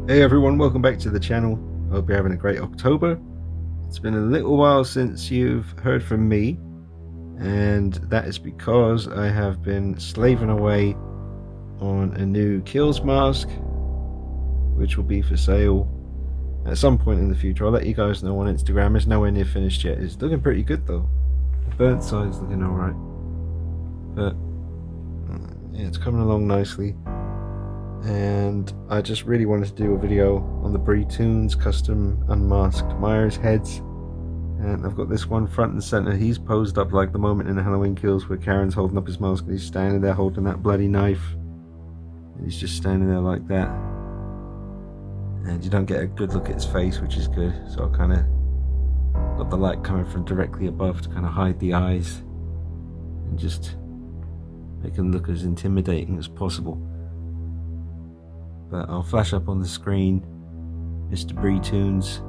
Hey everyone, welcome back to the channel. Hope you're having a great October. It's been a little while since you've heard from me, and that is because I have been slaving away on a new Kills mask, which will be for sale at some point in the future. I'll let you guys know on Instagram. It's nowhere near finished yet. It's looking pretty good though. The burnt side's looking alright. But yeah, it's coming along nicely. And I just really wanted to do a video on the Britoonz custom unmasked Myers heads, and I've got this one front and center. He's posed up like the moment in the Halloween Kills where Karen's holding up his mask and he's standing there holding that bloody knife, and he's just standing there like that, and you don't get a good look at his face, which is good. So I kind of got the light coming from directly above to kind of hide the eyes and just make him look as intimidating as possible. But I'll flash up on the screen Mr. Britoonz,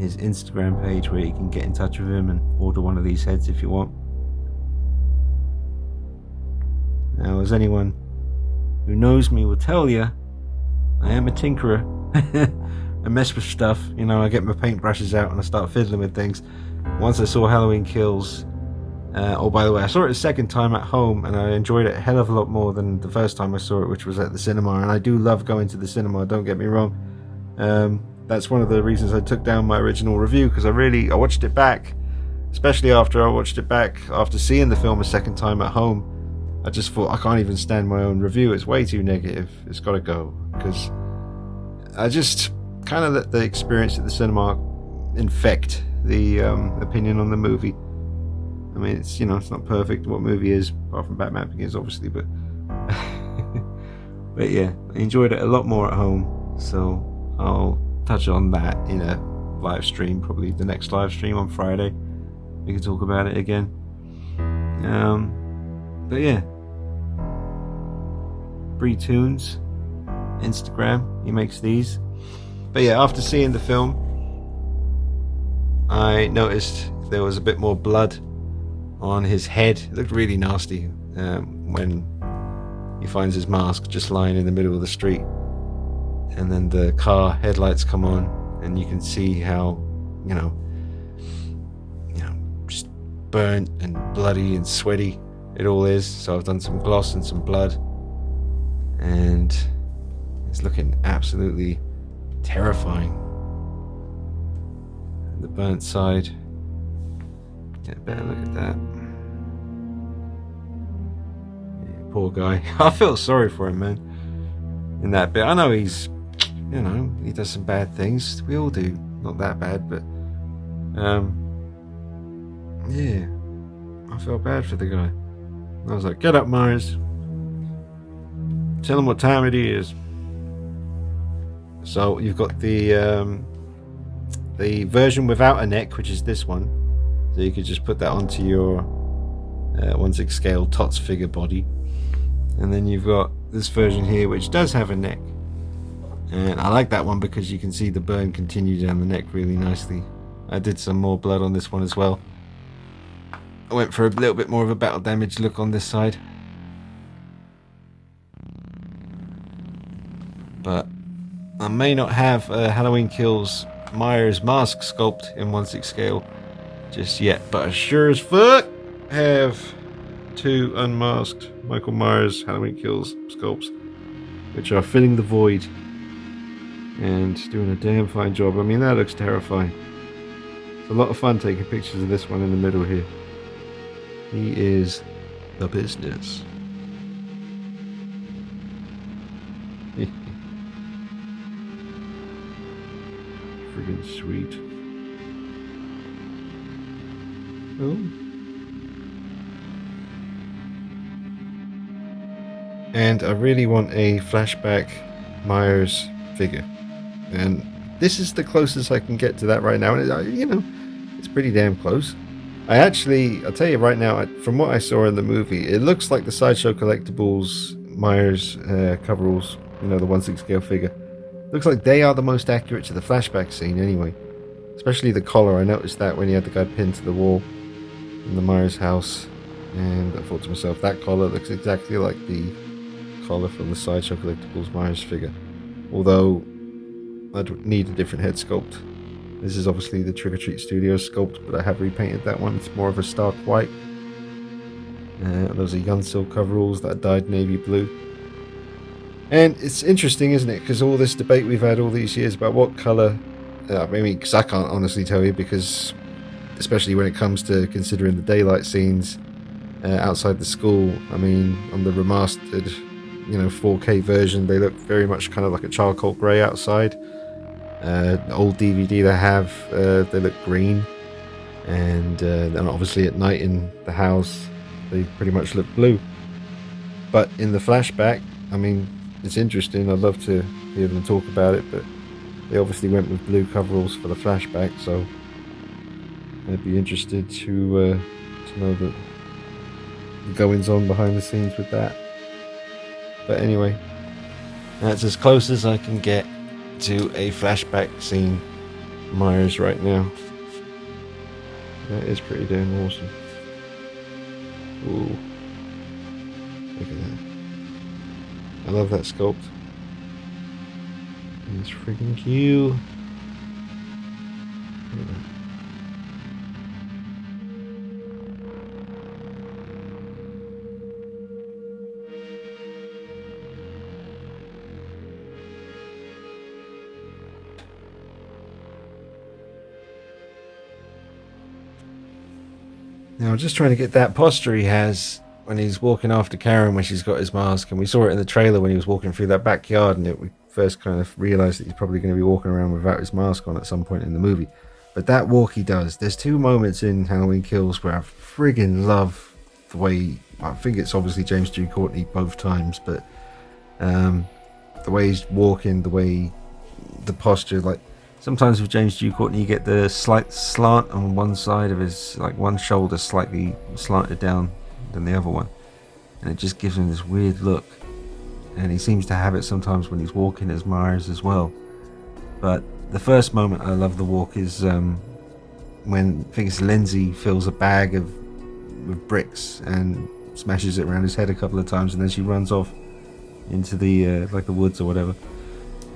his Instagram page, where you can get in touch with him and order one of these heads if you want. Now, as anyone who knows me will tell you, I am a tinkerer. I mess with stuff, you know, I get my paintbrushes out and I start fiddling with things. Once I saw Halloween Kills, oh, by the way, I saw it a second time at home and I enjoyed it a hell of a lot more than the first time I saw it, which was at the cinema. And I do love going to the cinema, don't get me wrong. That's one of the reasons I took down my original review, because I watched it back, especially after I watched it back after seeing the film a second time at home. I just thought, I can't even stand my own review, it's way too negative, it's got to go. Because I just kind of let the experience at the cinema infect the opinion on the movie. I mean, it's, you know, it's not perfect. What movie is, apart from Batman Begins, obviously, but but yeah, I enjoyed it a lot more at home. So I'll touch on that in a live stream, probably the next live stream on Friday. We can talk about it again. But yeah, Britoonz, Instagram, he makes these. But yeah, after seeing the film, I noticed there was a bit more blood on his head. It looked really nasty when he finds his mask just lying in the middle of the street, and then the car headlights come on and you can see how you know just burnt and bloody and sweaty it all is. So I've done some gloss and some blood, and it's looking absolutely terrifying. And the burnt side, yeah, better look at that. Yeah, poor guy. I feel sorry for him, man, in that bit. I know he's, you know, he does some bad things. We all do. Not that bad, but yeah, I felt bad for the guy. I was like, get up, Myers. Tell him what time it is. So you've got the version without a neck, which is this one. So you could just put that onto your 1/6 scale Tots figure body. And then you've got this version here, which does have a neck. And I like that one because you can see the burn continue down the neck really nicely. I did some more blood on this one as well. I went for a little bit more of a battle damage look on this side. But I may not have a Halloween Kills Myers mask sculpt in 1/6 scale just yet, but I sure as fuck have two unmasked Michael Myers Halloween Kills sculpts, which are filling the void and doing a damn fine job. I mean, that looks terrifying. It's a lot of fun taking pictures of this one in the middle here. He is the business. Friggin' sweet. Oh. And I really want a flashback Myers figure, and this is the closest I can get to that right now, and you know, it's pretty damn close. I'll tell you right now, from what I saw in the movie, it looks like the Sideshow Collectibles Myers coveralls, you know, the 1/6 scale figure. Looks like they are the most accurate to the flashback scene anyway. Especially the collar. I noticed that when he had the guy pinned to the wall in the Myers house, and I thought to myself, that collar looks exactly like the collar from the Sideshow Collectibles Myers figure. Although I'd need a different head sculpt. This is obviously the Trick or Treat Studios sculpt, but I have repainted that one. It's more of a stark white. Those are Yunsil coveralls that are dyed navy blue. And it's interesting, isn't it? Because all this debate we've had all these years about what colour... I mean, because I can't honestly tell you, because especially when it comes to considering the daylight scenes outside the school. I mean, on the remastered, 4K version, they look very much kind of like a charcoal grey outside. The old DVD they have, they look green. And then obviously at night in the house, they pretty much look blue. But in the flashback, I mean, it's interesting. I'd love to hear them talk about it, but they obviously went with blue coveralls for the flashback, so I'd be interested to know the goings on behind the scenes with that. But anyway, that's as close as I can get to a flashback scene Myers right now. That is pretty damn awesome. Ooh, look at that. I love that sculpt. It's freaking cute. Look at that. Now I'm just trying to get that posture he has when he's walking after Karen when she's got his mask, and we saw it in the trailer when he was walking through that backyard, and we first kind of realised that he's probably going to be walking around without his mask on at some point in the movie. But that walk he does, there's two moments in Halloween Kills where I friggin' love the way, I think it's obviously James G. Courtney both times, but the way he's walking, the way, the posture, like sometimes with James G. Courtney you get the slight slant on one side of his, like one shoulder slightly slanted down than the other one, and it just gives him this weird look, and he seems to have it sometimes when he's walking as Myers as well. But the first moment I love the walk is when I think it's Lindsay fills a bag with bricks and smashes it around his head a couple of times, and then she runs off into the like the woods or whatever,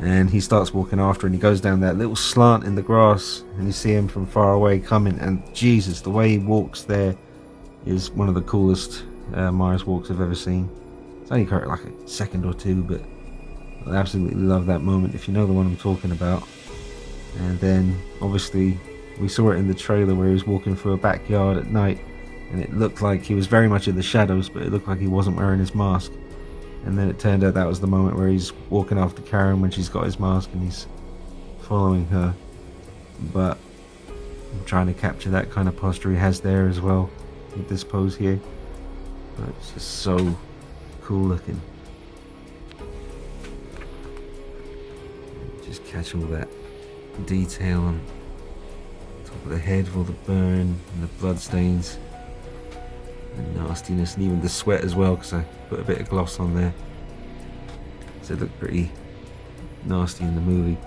and he starts walking after, and he goes down that little slant in the grass, and you see him from far away coming, and Jesus, the way he walks there is one of the coolest Myers walks I've ever seen. It's only got like a second or two, but I absolutely love that moment, if you know the one I'm talking about. And then obviously we saw it in the trailer where he was walking through a backyard at night, and it looked like he was very much in the shadows, but it looked like he wasn't wearing his mask. And then it turned out that was the moment where he's walking after Karen when she's got his mask and he's following her. But I'm trying to capture that kind of posture he has there as well with this pose here. But it's just so cool looking. Just catch all that detail on top of the head with all the burn and the blood stains and nastiness, and even the sweat as well, because I put a bit of gloss on there, so it looked pretty nasty in the movie.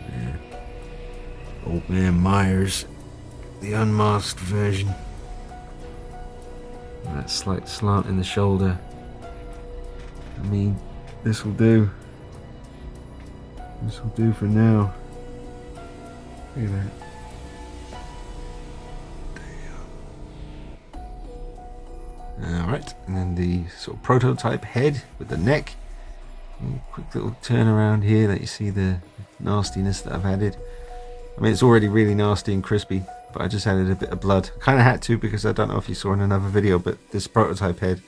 Yeah. Old man Myers, the unmasked version. And that slight slant in the shoulder. I mean, this will do. This will do for now. Look at that. Alright, and then the sort of prototype head with the neck. And quick little turn around here that you see the nastiness that I've added. I mean, it's already really nasty and crispy, but I just added a bit of blood. I kind of had to, because I don't know if you saw in another video, but this prototype head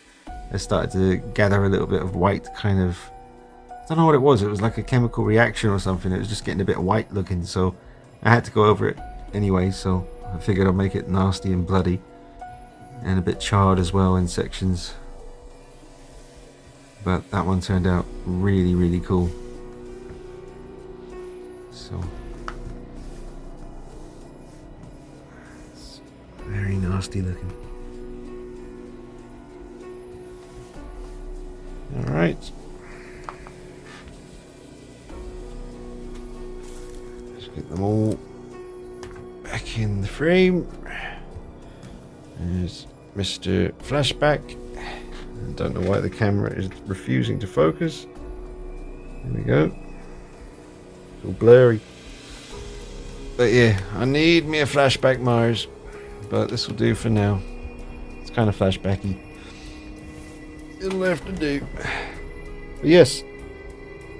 has started to gather a little bit of white kind of, I don't know what it was like a chemical reaction or something. It was just getting a bit white looking, so I had to go over it anyway, so I figured I'd make it nasty and bloody and a bit charred as well in sections. But that one turned out really, really cool. So it's very nasty looking. Alright. Let's get them all back in the frame. There's Mr. Flashback. I don't know why the camera is refusing to focus. There we go. It's all blurry. But yeah, I need me a flashback Mars. But this will do for now. It's kind of flashbacky. It'll have to do. But yes,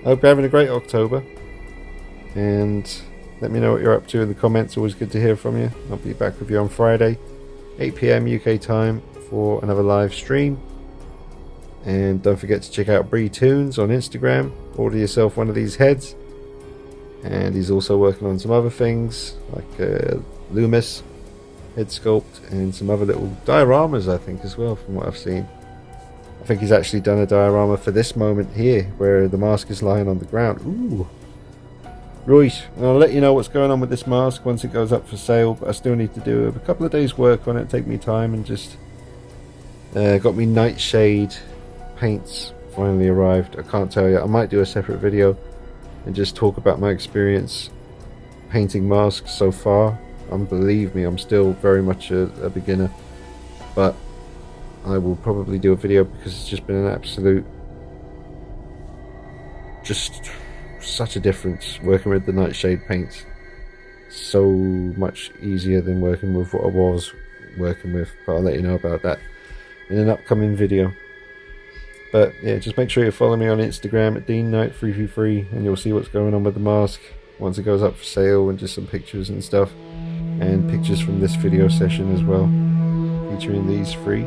I hope you're having a great October. And let me know what you're up to in the comments. Always good to hear from you. I'll be back with you on Friday, 8 PM UK time for another live stream. And don't forget to check out Britoonz on Instagram. Order yourself one of these heads. And he's also working on some other things like Loomis head sculpt and some other little dioramas, I think, as well, from what I've seen. I think he's actually done a diorama for this moment here where the mask is lying on the ground. Ooh. Right, and I'll let you know what's going on with this mask once it goes up for sale, but I still need to do a couple of days work on it, take me time, and just got me nightshade paints finally arrived. I can't tell you, I might do a separate video and just talk about my experience painting masks so far. And believe me, I'm still very much a beginner, but I will probably do a video because it's just been an absolute, just such a difference working with the nightshade paints. So much easier than working with what I was working with, but I'll let you know about that in an upcoming video. But yeah, just make sure you follow me on Instagram at DeanKnight333 and you'll see what's going on with the mask once it goes up for sale, and just some pictures and stuff, and pictures from this video session as well, featuring these three.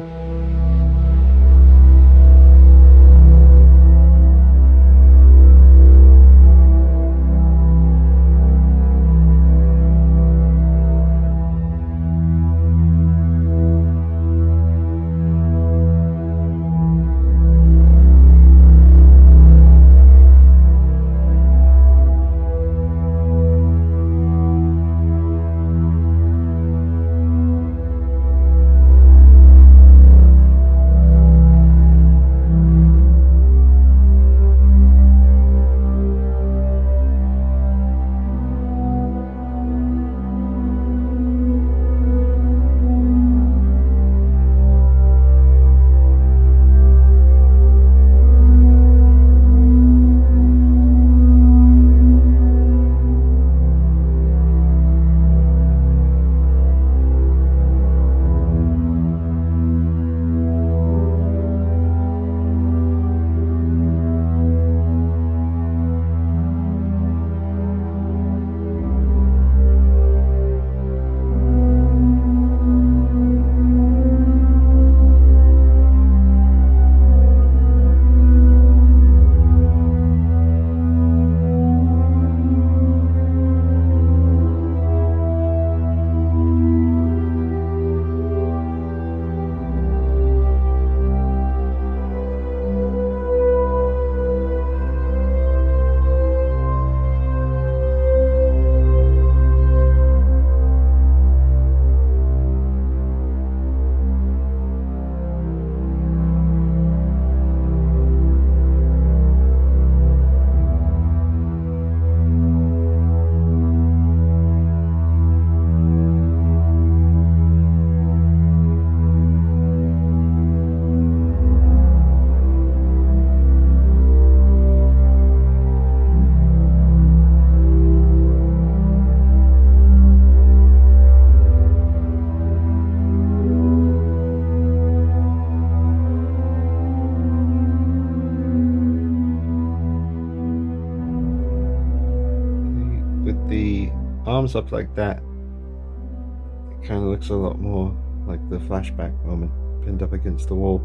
With the arms up like that, it kind of looks a lot more like the flashback moment, pinned up against the wall,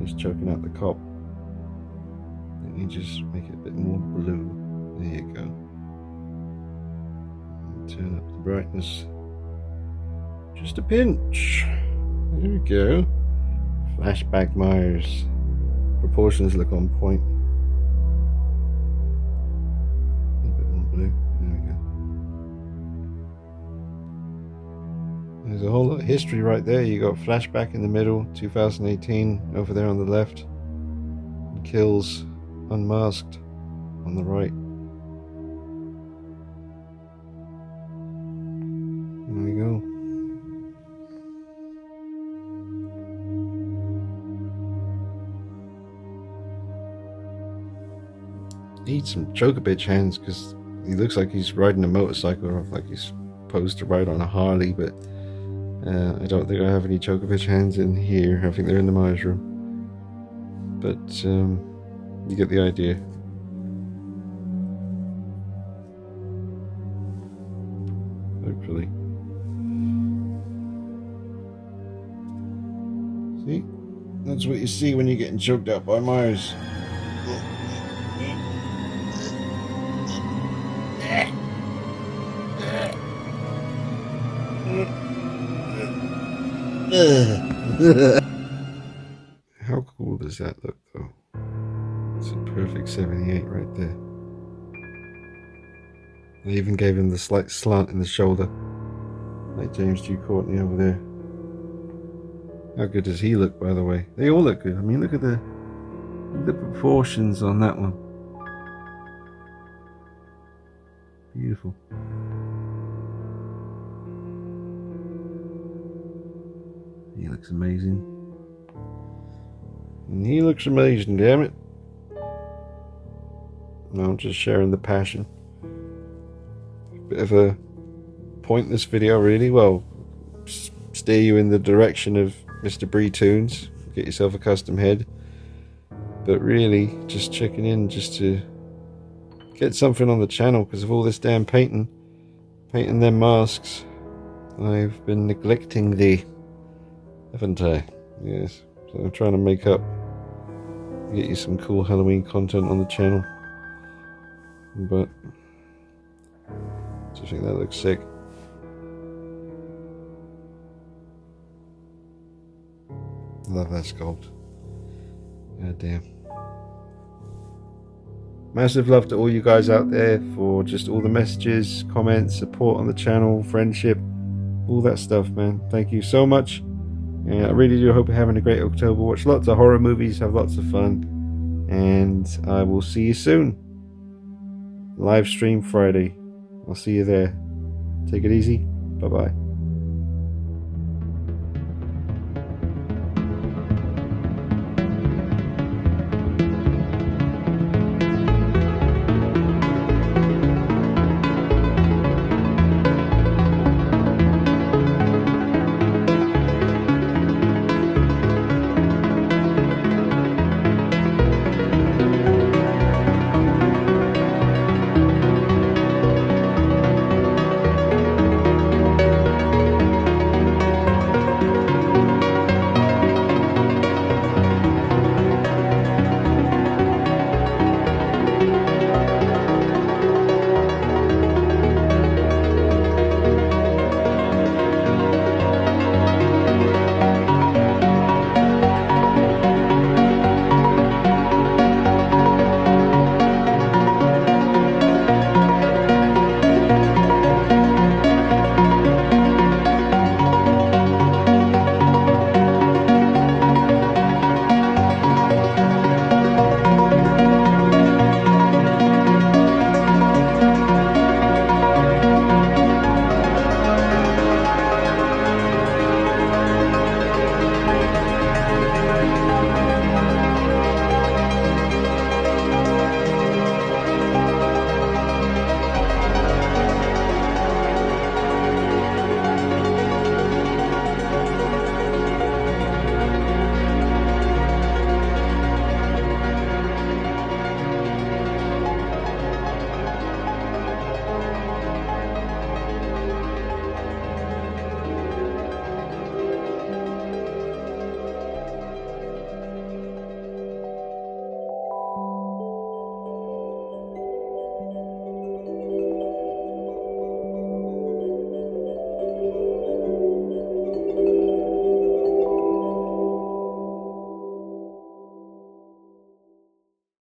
just choking out the cop. Then you just make it a bit more blue. There you go. And turn up the brightness just a pinch. There we go. Flashback Myers. Proportions look on point. A bit more blue. There we go. There's a whole lot of history right there. You got flashback in the middle, 2018 over there on the left, and kills unmasked on the right. There we go. need some choker bitch hands because he looks like he's riding a motorcycle or like he's supposed to ride on a Harley, but I don't think I have any choker bitch hands in here. I think they're in the Myers room. But you get the idea. Hopefully. See? That's what you see when you're getting choked out by Myers. How cool does that look, though? It's a perfect 78 right there. I even gave him the slight slant in the shoulder, like James G. Courtney over there. How good does he look, by the way? They all look good. I mean, look at the proportions on that one. Beautiful. He looks amazing. And he looks amazing, damn it. No, I'm just sharing the passion. Bit of a pointless video, really. Well, steer you in the direction of Mr. Britoonz. Get yourself a custom head. But really, just checking in just to get something on the channel because of all this damn painting them masks. I've been neglecting thee, haven't I? Yes. So I'm trying to make up, get you some cool Halloween content on the channel. But I just think that looks sick. Love that sculpt. God damn. Massive love to all you guys out there for just all the messages, comments, support on the channel, friendship, all that stuff, man. Thank you so much. And I really do hope you're having a great October. Watch lots of horror movies, have lots of fun. And I will see you soon. Live stream Friday. I'll see you there. Take it easy. Bye-bye.